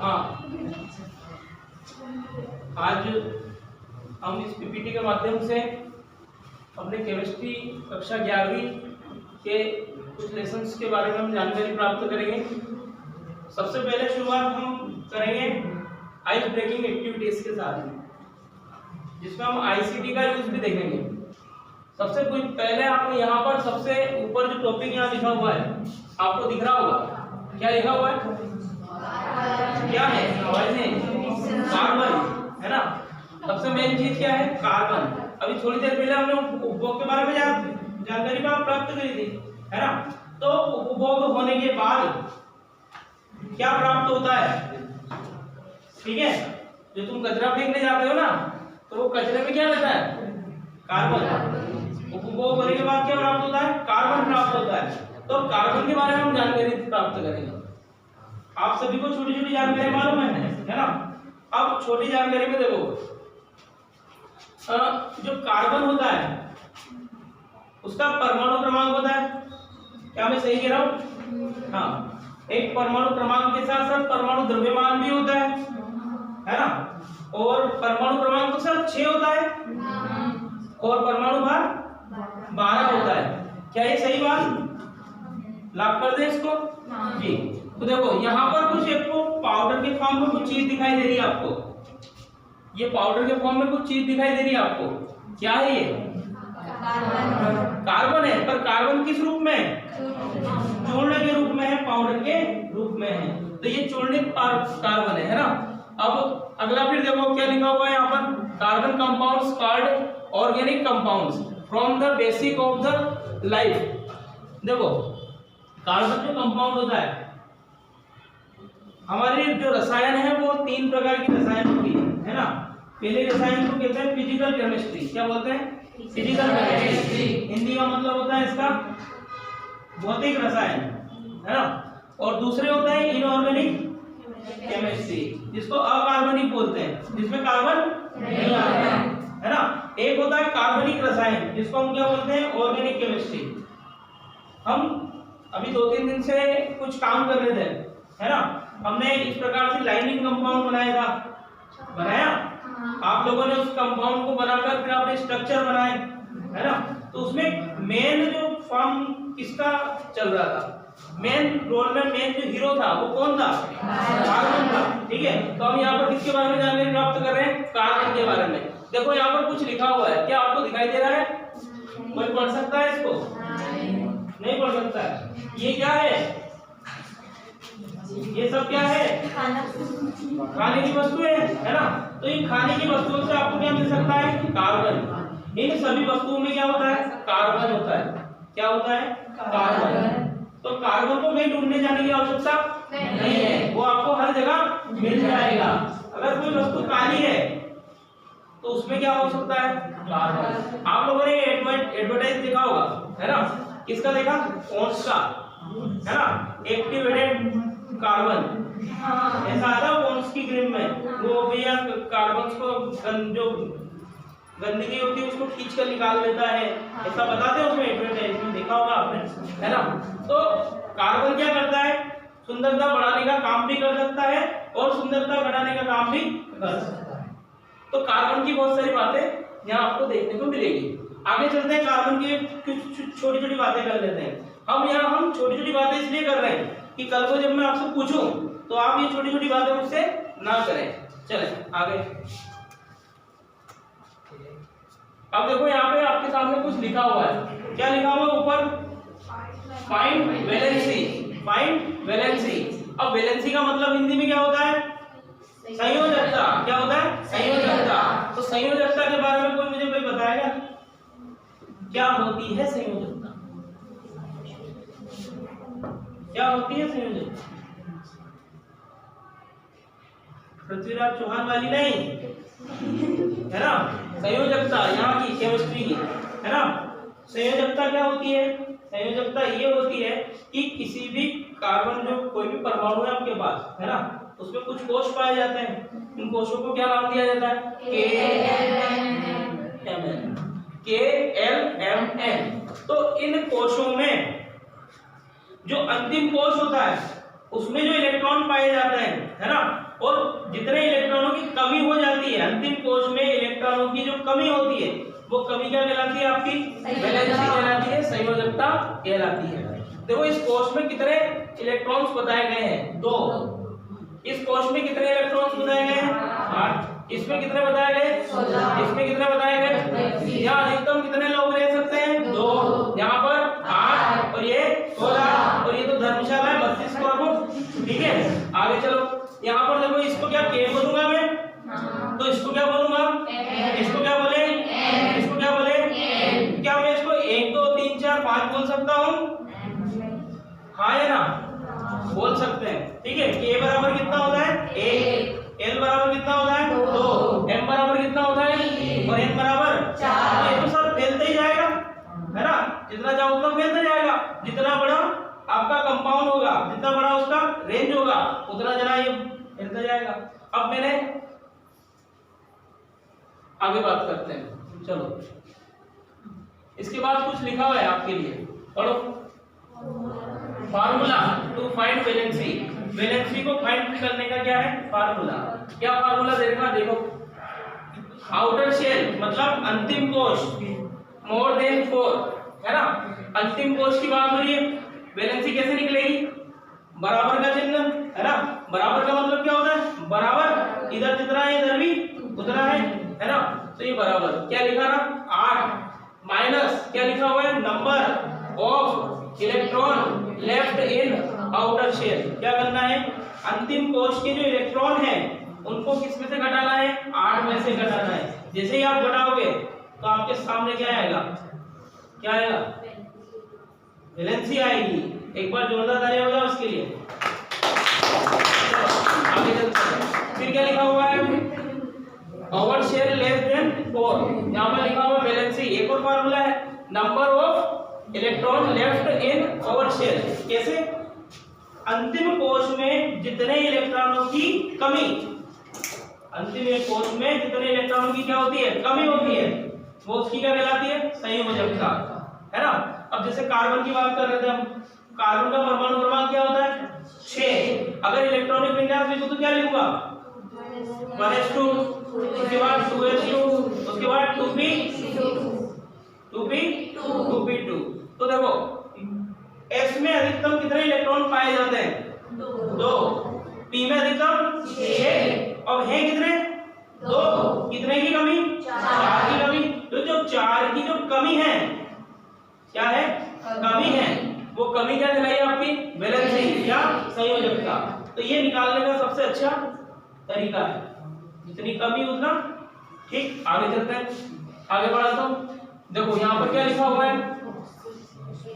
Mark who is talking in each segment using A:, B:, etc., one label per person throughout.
A: हाँ, आज हम इस पीपीटी के माध्यम से अपने केमिस्ट्री कक्षा 11वीं के कुछ लेसन्स के बारे में हम जानकारी प्राप्त करेंगे। सबसे पहले शुरुआत हम करेंगे आइस ब्रेकिंग एक्टिविटीज के साथ, जिसमें हम आईसीटी का यूज भी देखेंगे। सबसे पहले आपको यहाँ पर सबसे ऊपर जो टॉपिक यहाँ लिखा हुआ है आपको दिख रहा होगा, क्या लिखा हुआ है? क्या है? कार्बन, है ना। सबसे मेन चीज क्या है? कार्बन। अभी थोड़ी देर पहले हमने उपभोग के बारे में जानकारी प्राप्त करी थी, है ना। तो उपभोग होने के बाद क्या प्राप्त होता है? ठीक है, जो तुम कचरा फेंकने जाते हो ना, तो वो कचरे में क्या रहता है? कार्बन। उपभोग होने के बाद क्या प्राप्त होता है? कार्बन प्राप्त होता है। तो कार्बन के बारे में हम जानकारी प्राप्त करेंगे। आप सभी को छोटी छोटी जानकारी मालूम है ना। अब छोटी जानकारी में देखो, जो कार्बन होता है उसका परमाणु क्रमांक होता है। क्या मैं सही कह रहा हूँ? हाँ, एक परमाणु क्रमांक के साथ साथ परमाणु द्रव्यमान भी होता है ना। और परमाणु क्रमांक तो सिर्फ 6 होता है और परमाणु भार 12 होता है। क्या ये सही बात? लॉक कर दे इसको जी। तो देखो यहाँ पर कुछ आपको पाउडर के फॉर्म में कुछ चीज दिखाई दे रही है आपको। ये पाउडर के फॉर्म में कुछ चीज दिखाई दे रही है आपको। क्या है ये? कार्बन है। पर कार्बन किस रूप में? चूर्ण के रूप में है, पाउडर के रूप में है। तो ये चूर्णित कार्बन है ना। अब अगला फिर देखो क्या लिखा हुआ है यहाँ पर, carbon compounds called organic compounds from the basic of the life. देखो कार्बन जो कंपाउंड होता है, हमारी जो रसायन है वो 3 प्रकार की रसायन होती है ना। पहले रसायन को कहते हैं फिजिकल केमिस्ट्री। क्या बोलते हैं? Physical chemistry. हिंदी का मतलब होता है इसका भौतिक रसायन, है ना। और दूसरे होता है इनऑर्गेनिक केमिस्ट्री, जिसको अकार्बनिक बोलते हैं, जिसमें कार्बन नहीं आता है ना। एक होता है कार्बनिक रसायन, जिसको हम क्या बोलते हैं? Organic chemistry. हम अभी 2-3 दिन से कुछ काम कर रहे थे, है ना। हमने इस प्रकार से लाइनिंग कंपाउंड बनाया था, बनाया। आप लोगों ने उस कंपाउंड को बनाकर फिर आपने स्ट्रक्चर बनाए, है ना। तो उसमें मेन जो फॉर्म किसका चल रहा था? मेन रोल में मेन जो हीरो था वो कौन था? कार्बन था। ठीक है, तो हम यहाँ पर किसके बारे में जानकारी प्राप्त कर रहे हैं? कार्बन के बारे में। देखो यहाँ पर कुछ लिखा हुआ है, क्या आपको दिखाई दे रहा है? कोई पढ़ सकता है इसको? नहीं पढ़ सकता है। ये क्या है? ये सब क्या है? खाने की वस्तुएं, है ना। तो इन खाने की वस्तुओं से आपको क्या मिल सकता है? कार्बन। इन सभी वस्तुओं में क्या होता है? कार्बन होता है। क्या होता है? कार्बन। तो कार्बन को कहीं ढूंढने जाने की आवश्यकता नहीं है, वो आपको हर जगह मिल जाएगा। अगर कोई वस्तु काली है तो उसमें क्या हो सकता है? कार्बन। आप लोगों ने एडवर्टाइज देखा होगा, है ना। किसका देखा? पॉन्ड्स का, है ना। एक्टिवेटेड कार्बन ऐसा आता है पॉन्ड्स की क्रीम में। वो भैया कार्बन को जो गंदगी होती है उसको खींच कर निकाल देता है, ऐसा बताते हैं उसमें एडवर्टाइजमेंट, देखा होगा आपने, है ना। तो कार्बन क्या करता है? सुंदरता बढ़ाने का काम भी कर सकता है और सुंदरता बढ़ाने का काम भी कर सकता है। तो कार्बन की बहुत सारी बातें यहाँ आपको देखने को मिलेगी। आगे चलते हैं, कार्बन की कुछ छोटी छोटी बातें कर लेते हैं। हम छोटी छोटी बातें इसलिए कर रहे हैं कि कल को जब मैं आपसे पूछूं तो आप ये छोटी छोटी बातें मुझसे ना करें। चले आगे। अब देखो यहाँ पे आपके सामने कुछ लिखा हुआ है। क्या लिखा हुआ है ऊपर? Find valency. Find valency. अब वैलेंसी का मतलब हिंदी में क्या होता है? संयोजकता। क्या होता है? संयोजकता। तो संयोजकता के बारे में कोई मुझे बताएगा क्या होती है संयोजकता? क्या होती है संयोजकता? पृथ्वीराज चौहान वाली नहीं, है ना। संयोजकता यहाँ की केमिस्ट्री की, है ना। संयोजकता क्या होती है? संयोजकता ये होती है कि किसी भी कार्बन जो कोई भी परमाणु है आपके पास, है ना, उसमें कुछ कोश पाए जाते हैं। इन कोशों को क्या नाम दिया जाता है? KLMN। तो इन कोशों में जो अंतिम कोश होता है उसमें जो इलेक्ट्रॉन पाए जाते हैं, है ना, और जितने इलेक्ट्रॉनों की कमी हो जाती है, अंतिम कोश में इलेक्ट्रॉनों की जो कमी होती है वो कमी क्या कहलाती है आपकी? वैलेंसी कहलाती है, संयोजकता कहलाती है। देखो इस कोश में कितने इलेक्ट्रॉन्स बताए गए हैं? 2। इस कोश में कितने इलेक्ट्रॉन्स बताए गए हैं? 8। इसमें कितने बताए गए? 16। इसमें कितने बताए गए? यहाँ अधिकतम कितने लोग रह सकते हैं? 2। यहाँ पर 8 और ये 16 और ये तो धर्मशाला है 32 को रखो। ठीक है, आगे चलो। यहाँ पर देखो इसको क्या के बोलूंगा मैं, तो इसको क्या बोलूंगा? इसको क्या बोले? इसको क्या बोले? क्या मैं इसको 1 2 3 4 5 बोल सकता हूँ? हाँ या ना? बोल सकते हैं। ठीक है, के बराबर कितना होता है? 1। एल बराबर कितना होता है? 2। एम बराबर कितना होता है? और एन बराबर 4। ये तो सब फैलते ही जाएगा, है ना? जितना जाओ उतना फैलते जाएगा। जितना बड़ा आपका कंपाउंड होगा, जितना बड़ा उसका रेंज होगा, उतना जना ये फैलता जाएगा। अब मैंने आगे बात करते हैं, चलो। इसके बाद कुछ लिखा हुआ है आपके लिए, पढ़ो। Formula to find valency. Valency को फाइंड करने का क्या है? फार्मूला। क्या फार्मूला देखना, देखो। आउटर शेल मतलब अंतिम कोश मोर देन 4, है ना? अंतिम कोश की बात हो रही है। वैलेंसी कैसे निकलेगी? बराबर का चिन्ह, है ना? बराबर का मतलब क्या होता है? बराबर, इधर जितना है इधर भी उतना है ना? तो ये बराबर क्या लिखा ना? 8 माइनस क्या लिखा हुआ है? Number of electron left in outer shell. क्या करना है? अंतिम कोश के जो इलेक्ट्रॉन हैं उनको किस में से घटाना है? 8 में से घटाना है। जैसे ही आप घटाओगे तो आपके सामने क्या आएगा? क्या आएगा? वैलेंसी आएगी। एक बार जोरदार तालियां हो जाओ उसके लिए। आगे चलते हैं। फिर क्या लिखा हुआ है? Outer shell less than 4। यहाँ पर लिखा हुआ वैलेंसी। एक और फार्मूला है, number of electron left in outer shell. कैसे? अंतिम कोश में जितने इलेक्ट्रॉनों की कमी, अंतिम कोश में जितने इलेक्ट्रॉनों की क्या होती है? कमी होती है, वो उसकी क्या कहलाती है? संयोजकता, है ना? अब जैसे कार्बन की बात कर रहे थे हम, कार्बन का परमाणु क्रमांक क्या होता है? 6। अगर इलेक्ट्रॉनिक विन्यास लिखो तो क्या लिखूंगा? 1s2, उसके बाद 2s2, उसके बाद 2p2। तो देखो s में अधिकतम कितने इलेक्ट्रॉन पाए जाते हैं? 2। p में अधिकतम 6। अब है कितने? 2। कितने की कमी? 4 की कमी। तो जो 4 की जो कमी है, क्या है? कमी है। वो कमी क्या कहलाई आपकी? वैलेंसी या संयोजकता। तो ये निकालने का सबसे अच्छा तरीका है, जितनी कमी उतना ठीक। आगे चलते हैं, आगे बढ़ाता हूं। देखो यहाँ पर क्या लिखा हुआ है?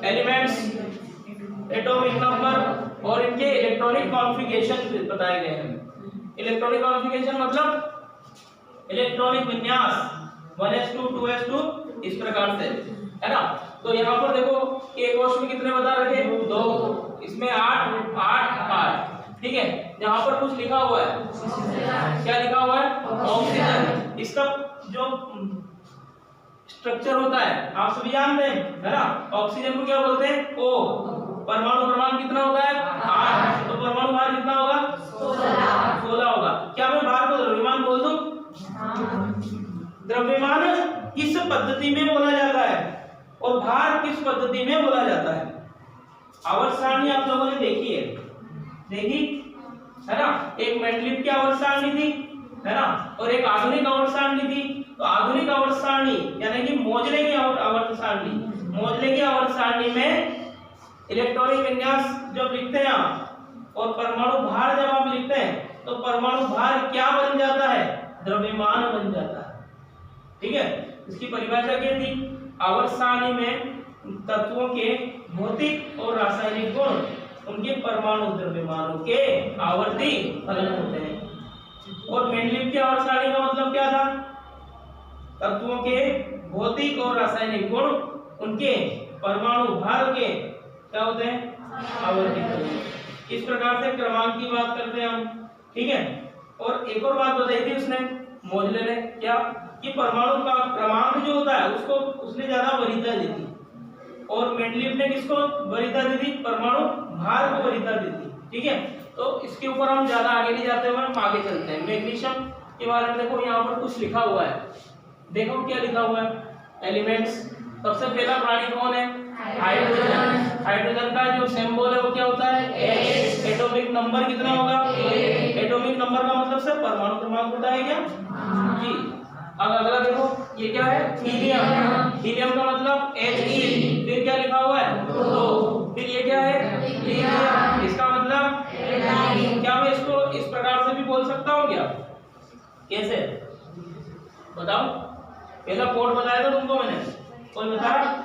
A: एलिमेंट्स, एटॉमिक नंबर और इनके इलेक्ट्रॉनिक कॉन्फ़िगरेशन बताए गए हैं। इलेक्ट्रॉनिक कॉन्फ़िगरेशन मतलब इलेक्ट्रॉनिक विन्यास 1s2 2s2 इस प्रकार से, है ना? तो यहाँ पर देखो के कोश में कितने बता रखे? 2। इसमें 8 8 8। ठीक है, यहाँ पर कुछ लिखा हुआ है। क्या लिखा हुआ है? ऑक्सीजन। इसका जो स्ट्रक्चर होता है आप सभी जानते हैं, है ना? ऑक्सीजन को क्या बोलते हैं? O। परमाणु क्रमांक कितना होता है? 8। तो परमाणु भार कितना होगा? 16 होगा। क्या मैं भार को द्रव्यमान बोल दूं? द्रव्यमान किस पद्धति में बोला जाता है और भार किस पद्धति में बोला जाता है? आवर्त सारणी आप लोगों ने देखी है, देखी है ना? एक मेंडलीव की आवर्त सारणी थी, है ना? और एक आधुनिक आवर्त सारणी थी। तो आधुनिक आवर्त सारणी यानी कि मोजले की आवर्त सारणी, मोजले की आवर्त सारणी में इलेक्ट्रॉनिक विन्यास जब लिखते हैं आप और परमाणु भार जब आप लिखते हैं तो परमाणु भार क्या बन जाता है? द्रव्यमान बन जाता है। ठीक है, इसकी परिभाषा क्या थी? आवर्त सारणी में तत्वों के भौतिक और रासायनिक गुण उनके परमाणु द्रव्यमानों के आवर्ती फलन होते हैं। और मेंडलीव की आवर्त सारणी का मतलब क्या था? तत्वों के भौतिक और रासायनिक गुण उनके परमाणु भार के क्या होते हैं? आवर्ती फलन। इस प्रकार से क्रमांक की बात करते हैं हम। ठीक है, और एक और बात बताई थी उसने, मोजले ने, क्या कि परमाणु का क्रमांक जो होता है उसको उसने ज्यादा वरीयता दी थी और मेंडलीव ने किसको वरीयता दी थी? परमाणु भार को वरीयता दी थी। ठीक है, तो इसके ऊपर हम ज्यादा आगे नहीं जाते हुए हम आगे चलते हैं। मैग्नीशियम के बारे में देखो यहाँ पर कुछ लिखा हुआ है, देखो क्या लिखा हुआ है, एलिमेंट्स। सबसे पहला प्राणी कौन है? हाइड्रोजन। हाइड्रोजन का जो सिंबल है वो क्या होता है? H। एटॉमिक नंबर कितना होगा? 8। एटॉमिक नंबर का मतलब सर परमाणु क्रमांक होता है क्या? जी। अब अगला देखो ये क्या है? हीलियम। हीलियम का मतलब He। फिर क्या लिखा हुआ है? 2। फिर ये क्या है? हीलियम। इसका मतलब क्या मैं इसको इस प्रकार से भी बोल सकता हूँ क्या? कैसे बताओ? पहला कोड बताया था तुमको मैंने, कोई बता रहा?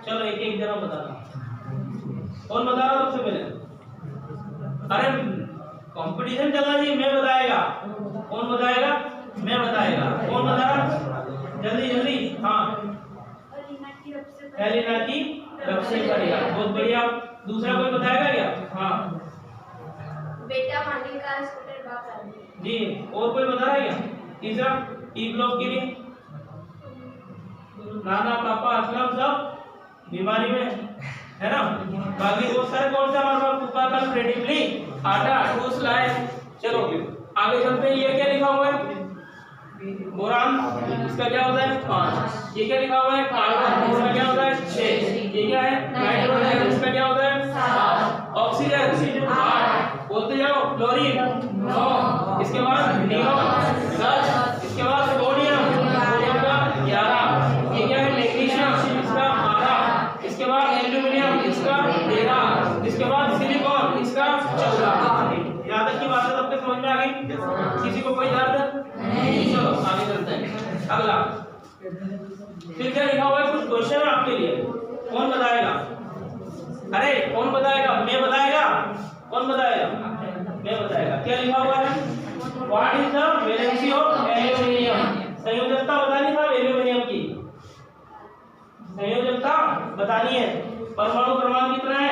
A: चलो एक एक जरा बता रहा। कौन बता रहा सबसे पहले? अरे कंपटीशन चल रहा है, मैं बताएगा। कौन बताएगा? मैं बताएगा। कौन बता रहा? जल्दी जल्दी। हाँ, एलिना की रब से बढ़िया, बहुत बढ़िया। दूसरा कोई बताएगा क्या? हाँ
B: बेटा पानी का स्कूटर बाप
A: जी। और कोई बता रहा है क्या? तीसरा ई ब्लॉक के लिए नाना पापा असलम सब बीमारी में है ना। बाकी वो सर कौन सा हमारे पास कुका का क्रेडिटली आटा ठूस लाए। चलो आगे चलते हैं। ये क्या लिखा हुआ है? बोरान। इसका क्या होता है? 5। ये क्या लिखा हुआ है? कार्बन। इसका क्या होता है? 6। ये क्या है? नाइट्रोजन। इसका क्या होता है? 7। ऑक्सीजन 8। बोलते जाओ। क्लोरीन 9। इसके बाद नियोन 10। इसके बाद सोडियम, सोडियम का 11। ये क्या है? मैग्नीशियम, इसका 12। इसके बाद एल्यूमिनियम, इसका 13। इसके बाद सिलिकॉन, इसका 14। यहाँ तक की बात सबके समझ में आ गई? किसी को कोई दर्द नहीं? चलो आगे चलते हैं। अगला फिर क्या लिखा हुआ है? कुछ क्वेश्चन है आपके लिए, कौन बताएगा? अरे कौन बताएगा? मैं बताएगा। कौन बताएगा? मैं बताएगा। क्या लिखा हुआ है? What is the valency of aluminium? संयोजकता बतानी था एल्यूमिनियम की, संयोजकता बतानी है। परमाणु क्रमांक कितना है?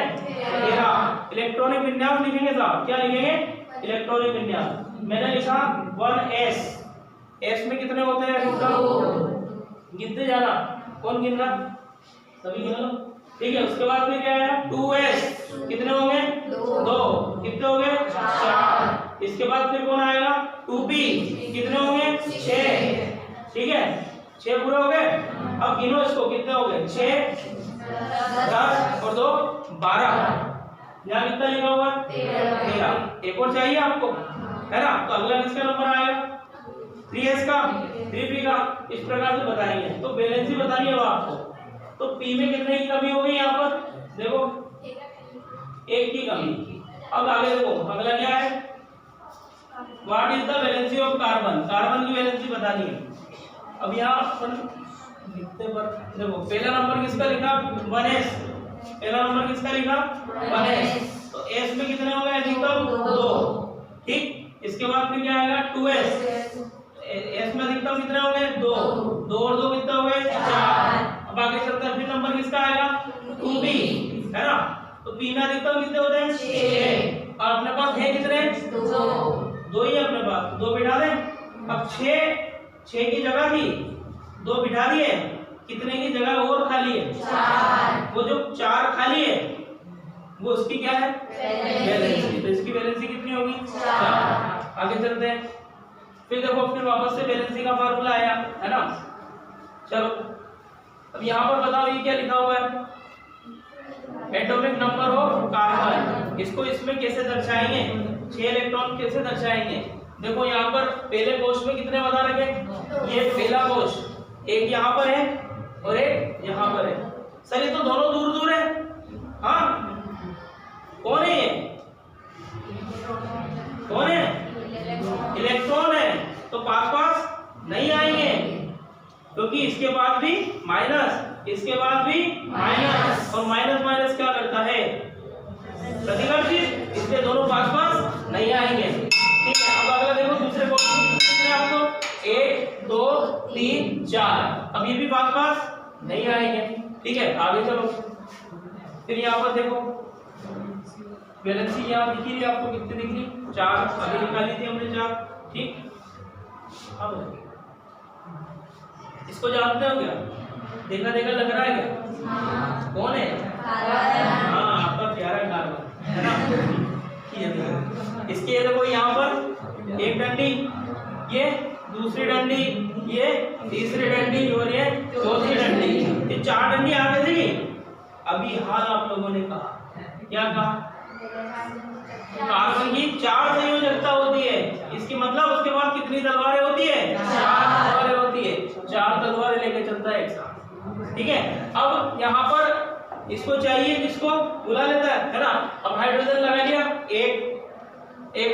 A: 13। इलेक्ट्रॉनिक विन्यास लिखेंगे साहब। क्या लिखेंगे? इलेक्ट्रॉनिक विन्यास। मैंने लिखा 1s। s में कितने होते हैं? 2। गिनते जाना। कौन गिन रहा? सभी गिन लो। ठीक है, उसके बाद फिर क्या है? 2s। कितने होंगे? 2। कितने हो गए? 4। इसके बाद फिर कौन आएगा? 2p। कितने होंगे? 6। ठीक है, 6 पूरे हो गए। अब गिनो इसको, कितने हो गए? 6 10 और 2 12। यहाँ कितना लिखा हुआ? 13। एक और चाहिए आपको, है ना? तो अगला किसका नंबर आएगा? 3s का, 3p का। इस प्रकार से बताएंगे। तो वैलेंसी बतानी है आपको। तो p में कितने की कमी हो गई यहाँ पर? देखो 1 की कमी। अब आगे देखो अगला क्या है? What is the valency of carbon? Carbon की वैलेंसी बतानी है। अब यहाँ अपन लिखते पर देखो पहला नंबर किसका लिखा? 1s। पहला नंबर किसका लिखा? 1s। तो s में कितने हो गए? अधिकतम 2। ठीक, इसके बाद फिर क्या आएगा? 2s। s में अधिकतम कितने हो गए? 2। 2 और 2 कितने हो गए? 4। अब आगे चलते हैं। फिर नंबर किसका आएगा? 2p, है ना? तो p में अधिकतम कितने होते हैं? 6। और अपने पास है कितने? 2 ही अपने पास। 2 बिठा दें। अब 6 की जगह थी, 2 बिठा दिए। कितने की जगह और खाली है? 4। वो जो 4 खाली है वो उसकी क्या है? वैलेंसी। तो इसकी वैलेंसी कितनी होगी? 4। आगे चलते हैं। फिर देखो फिर वापस से वैलेंसी का फार्मूला आया, है ना? चलो अब यहाँ पर बताओ ये क्या लिखा हुआ है? Atomic number of carbon. इसको इसमें कैसे दर्शाएंगे? 6 इलेक्ट्रॉन कैसे दर्शाएंगे? देखो यहाँ पर पहले कोश में कितने बता रखे? ये पहला कोश, एक यहाँ पर है और एक यहाँ पर है। सर ये तो दोनों दूर दूर है। हाँ, कौन है ये? कौन है? इलेक्ट्रॉन है। तो पास पास नहीं आएंगे, क्योंकि इसके बाद भी माइनस, इसके बाद भी माइनस, और माइनस माइनस क्या करता है? प्रतिकर्षित। इसलिए दोनों पास पास नहीं आएंगे। ठीक है, अब अगला देखो दूसरे क्वेश्चन में आपको 1 2 3 4। अब ये भी पास पास नहीं आएंगे। ठीक है, आगे चलो। फिर यहाँ पर देखो वैलेंसी यहाँ दिख रही है आपको, कितनी दिख रही? 4। अभी निकाली थी हमने 4। ठीक, अब इसको जानते हो क्या? देखा देखा लग रहा है क्या? कौन है? हाँ, आपका प्यारा कार्बन। डंडी, ये दूसरी डंडी, ये तीसरी डंडी और ये चौथी डंडी। ये 4 डंडी आ गई थी। अभी हाल आप लोगों ने कहा, क्या कहा? कार्बन की 4 संयोजकता होती है। इसकी मतलब उसके बाद कितनी तलवारें होती है? 4 तलवारें होती है। 4 तलवारें लेके चलता है एक साथ, ठीक है। अब यहाँ पर इसको चाहिए, किसको बुला लेता है ना। अब हाइड्रोजन लगा लिया, एक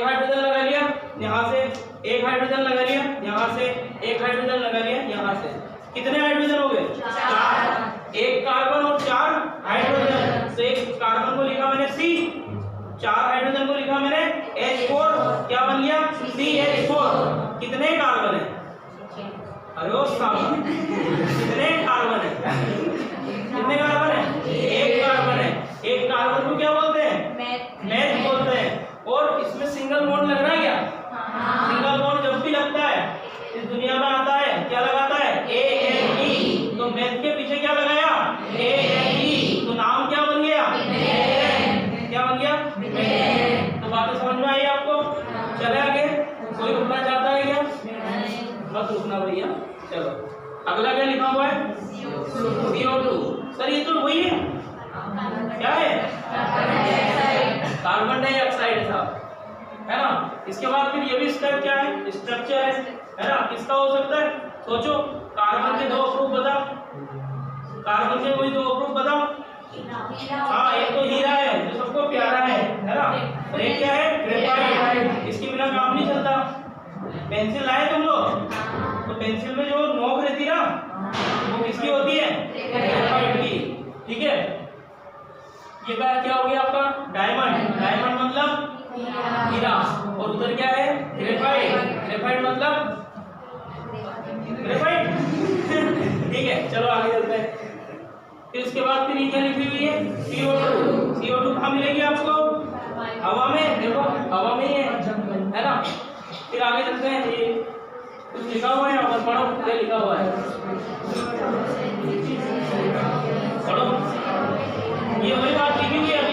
A: हाइड्रोजन लगा लिया यहाँ से, एक हाइड्रोजन लगा लिया यहाँ से, एक हाइड्रोजन लगा लिया यहाँ से। कितने हाइड्रोजन हो गए? 4। एक कार्बन और 4 हाइड्रोजन। तो एक कार्बन को लिखा मैंने C, 4 हाइड्रोजन को लिखा मैंने H4। क्या बन गया? CH4। कितने कार्बन है? अरे वो साहब, कितने कार्बन है? कितने कार्बन है? एक कार्बन है। एक कार्बन को क्या बोलते हैं? मैच बोलते हैं। और इसमें सिंगल बॉन्ड लग रहा है क्या? सिंगल बॉन्ड जब भी लगता है इस दुनिया में आता है, क्या लगाता है? ANE। तो मैच के पीछे क्या लगाया? ANE। तो नाम क्या बन गया? क्या बन गया? तो बातें समझ में आई आपको? चले आगे। कोई रुकना चाहता है क्या? मत रुकना भैया। चलो अगला क्या लिखा हुआ है? CO2। सर ये तो वही है, क्या है? कार्बन डाइऑक्साइड है साहब, है ना। इसके बाद फिर ये भी स्टेप क्या है? स्ट्रक्चर है ना। किसका हो सकता है? सोचो, कार्बन के 2 ग्रुप बताओ। कार्बन के कोई 2 ग्रुप बताओ। हाँ, एक तो हीरा है जो सबको प्यारा है ना। और एक क्या है? ग्रेफाइट। इसके बिना काम नहीं चलता। पेंसिल लाए तुम लोग? तो पेंसिल में जो नोक रहती है ना, वो किसकी होती है? ग्रेफाइट की, ठीक है। ये क्या हो गया आपका? डायमंड। डायमंड मतलब हीरा। और उधर क्या है? ग्रेफाइट। ग्रेफाइट मतलब ग्रेफाइट। ठीक है, चलो आगे चलते हैं। फिर उसके बाद फिर ये क्या लिखी हुई है? CO2। CO2 कहाँ मिलेगी आपको? हवा में। देखो हवा में ही है ना। फिर आगे चलते हैं। ये कुछ लिखा हुआ है और पढ़ो, क्या लिखा हुआ है? पढ़ो। ये वही बात लिखी हुई है।